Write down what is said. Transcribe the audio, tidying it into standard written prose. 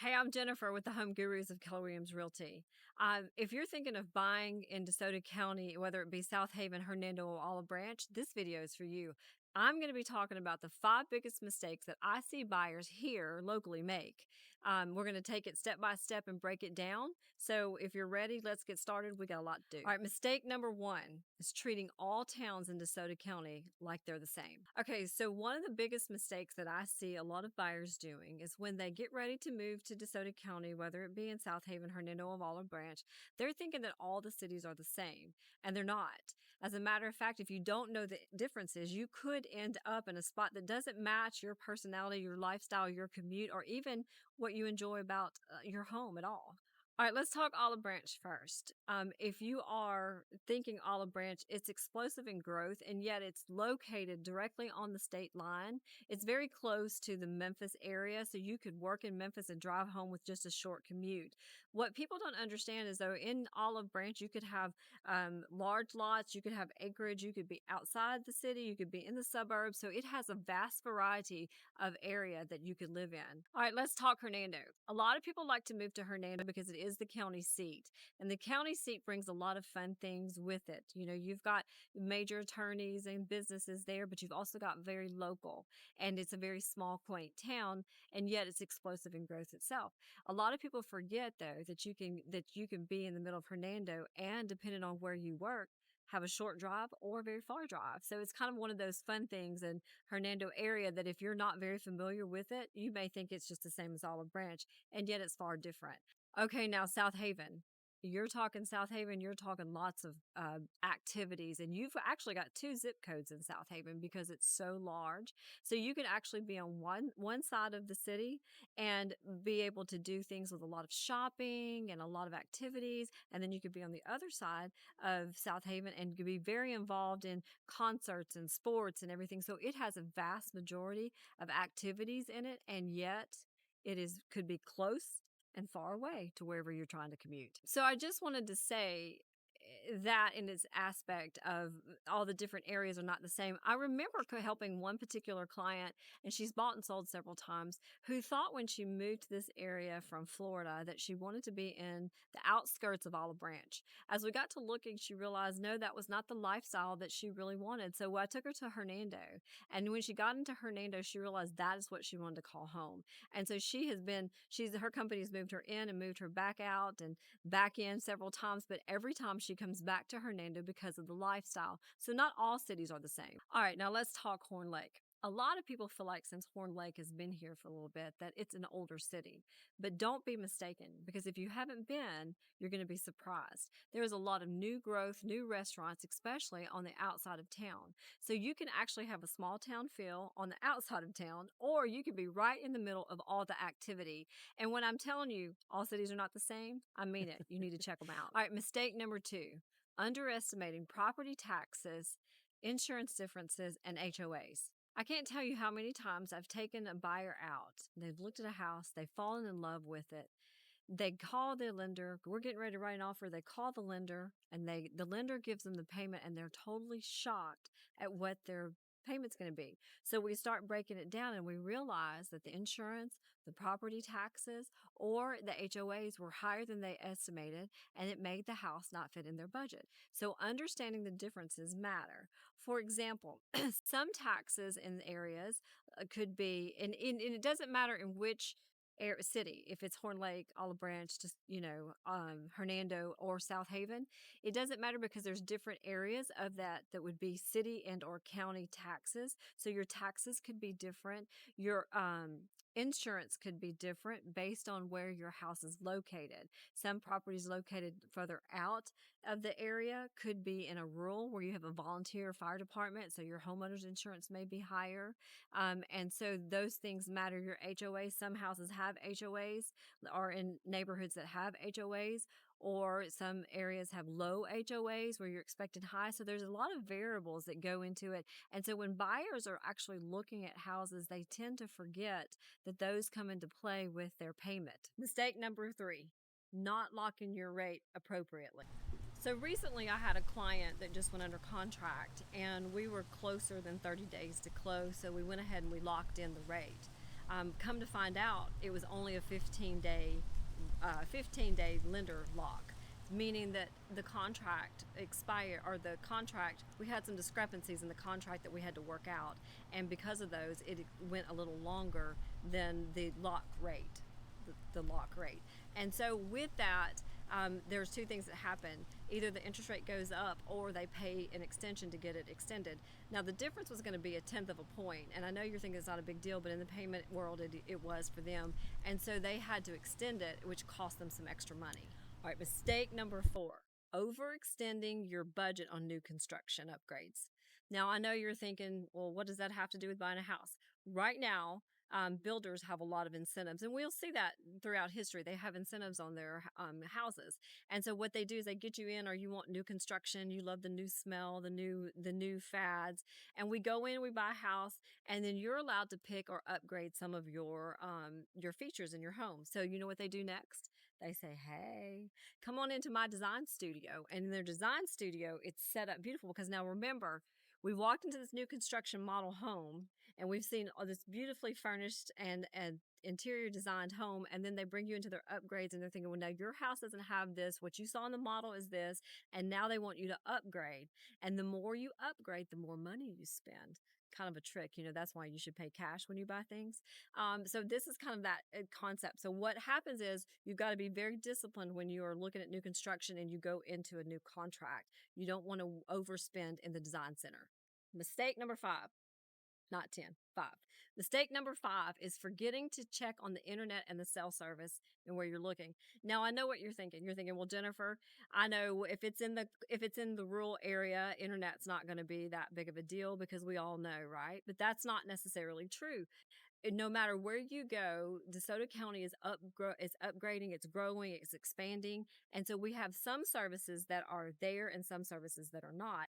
Hey, I'm Jennifer with the Home Gurus of Keller Williams Realty. If you're thinking of buying in DeSoto County, whether it be Southaven, Hernando, or Olive Branch, this video is for you. I'm going to be talking about the 5 biggest mistakes that I see buyers here locally make. We're going to take it step by step and break it down. So if you're ready, let's get started. We got a lot to do. All right, mistake number 1 is treating all towns in DeSoto County like they're the same. Okay, so one of the biggest mistakes that I see a lot of buyers doing is when they get ready to move to DeSoto County, whether it be in Southaven, Hernando, or Olive Branch, they're thinking that all the cities are the same, and they're not. As a matter of fact, if you don't know the differences, you could end up in a spot that doesn't match your personality, your lifestyle, your commute, or even what you enjoy about your home at all. All right, let's talk Olive Branch first. If you are thinking Olive Branch, it's explosive in growth, and yet it's located directly on the state line. It's very close to the Memphis area, so you could work in Memphis and drive home with just a short commute. What people don't understand is, though, in Olive Branch, you could have large lots, you could have acreage, you could be outside the city, you could be in the suburbs, so it has a vast variety of area that you could live in. All right, let's talk Hernando. A lot of people like to move to Hernando because it is the county seat, and the county seat brings a lot of fun things with it. You know, you've got major attorneys and businesses there, but you've also got very local, and it's a very small, quaint town, and yet it's explosive in growth itself. A lot of people forget, though, that you can be in the middle of Hernando, and depending on where you work, have a short drive or a very far drive. So it's kind of one of those fun things in Hernando area that if you're not very familiar with it, you may think it's just the same as Olive Branch, and yet it's far different. Okay, now Southaven. You're talking Southaven, you're talking lots of activities, and you've actually got 2 zip codes in Southaven because it's so large. So you can actually be on one side of the city and be able to do things with a lot of shopping and a lot of activities, and then you could be on the other side of Southaven and could be very involved in concerts and sports and everything. So it has a vast majority of activities in it, and yet could be close and far away to wherever you're trying to commute. So I just wanted to say that in its aspect of all the different areas are not the same. I remember helping one particular client, and she's bought and sold several times, who thought when she moved to this area from Florida that she wanted to be in the outskirts of Olive Branch. As we got to looking, she realized, no, that was not the lifestyle that she really wanted. So I took her to Hernando, and when she got into Hernando, she realized that is what she wanted to call home. And so her company's moved her in and moved her back out and back in several times, but every time she comes back to Hernando because of the lifestyle. So not all cities are the same. All right, now let's talk Horn Lake. A lot of people feel like since Horn Lake has been here for a little bit that it's an older city, but don't be mistaken, because if you haven't been, you're going to be surprised. There's a lot of new growth, new restaurants, especially on the outside of town. So you can actually have a small town feel on the outside of town, or you could be right in the middle of all the activity. And when I'm telling you all cities are not the same, I mean it. You need to check them out. All right, mistake number 2, underestimating property taxes, insurance differences, and HOAs. I can't tell you how many times I've taken a buyer out. They've looked at a house, they've fallen in love with it. They call the lender, we're getting ready to write an offer. They call the lender, and the lender gives them the payment, and they're totally shocked at what their payment's going to be. So we start breaking it down, and we realize that the insurance, the property taxes, or the HOAs were higher than they estimated, and it made the house not fit in their budget. So understanding the differences matter. For example, some taxes in areas could be, and it doesn't matter in which city, if it's Horn Lake, Olive Branch, just Hernando, or Southaven, it doesn't matter because there's different areas of that would be city and or county taxes. So your taxes could be different. Your insurance could be different based on where your house is located. Some properties located further out of the area could be in a rural where you have a volunteer fire department, so your homeowner's insurance may be higher. And so those things matter. Your HOA, some houses have HOAs, or in neighborhoods that have HOAs, or some areas have low HOAs where you're expecting high. So there's a lot of variables that go into it. And so when buyers are actually looking at houses, they tend to forget that those come into play with their payment. Mistake number 3, not locking your rate appropriately. So recently I had a client that just went under contract, and we were closer than 30 days to close, so we went ahead and we locked in the rate. Come to find out, it was only a 15-day lender lock, meaning that the contract expired, or the contract, we had some discrepancies in the contract that we had to work out, and because of those, it went a little longer than the lock rate. And so with that, there's two things that happen. Either the interest rate goes up or they pay an extension to get it extended. Now, the difference was going to be a tenth of a point. And I know you're thinking it's not a big deal, but in the payment world, it was for them. And so they had to extend it, which cost them some extra money. All right, mistake number 4, overextending your budget on new construction upgrades. Now, I know you're thinking, well, what does that have to do with buying a house? Right now, builders have a lot of incentives, and we'll see that throughout history. They have incentives on their houses, and so what they do is they get you in, or you want new construction, you love the new smell, the new fads, and we go in, we buy a house, and then you're allowed to pick or upgrade some of your features in your home. So you know what they do next? They say, "Hey, come on into my design studio," and in their design studio, it's set up beautiful because now remember. We walked into this new construction model home, and we've seen all this beautifully furnished and interior designed home, and then they bring you into their upgrades, and they're thinking, well, now your house doesn't have this, what you saw in the model is this, and now they want you to upgrade. And the more you upgrade, the more money you spend. Kind of a trick, that's why you should pay cash when you buy things. So this is kind of that concept. So what happens is you've got to be very disciplined when you are looking at new construction and you go into a new contract. You don't want to overspend in the design center. Mistake number 5, not 10, 5. Mistake number 5 is forgetting to check on the internet and the cell service and where you're looking. Now, I know what you're thinking. You're thinking, well, Jennifer, I know if it's in the rural area, internet's not going to be that big of a deal because we all know, right? But that's not necessarily true. No matter where you go, DeSoto County is upgrading, it's growing, it's expanding, and so we have some services that are there and some services that are not.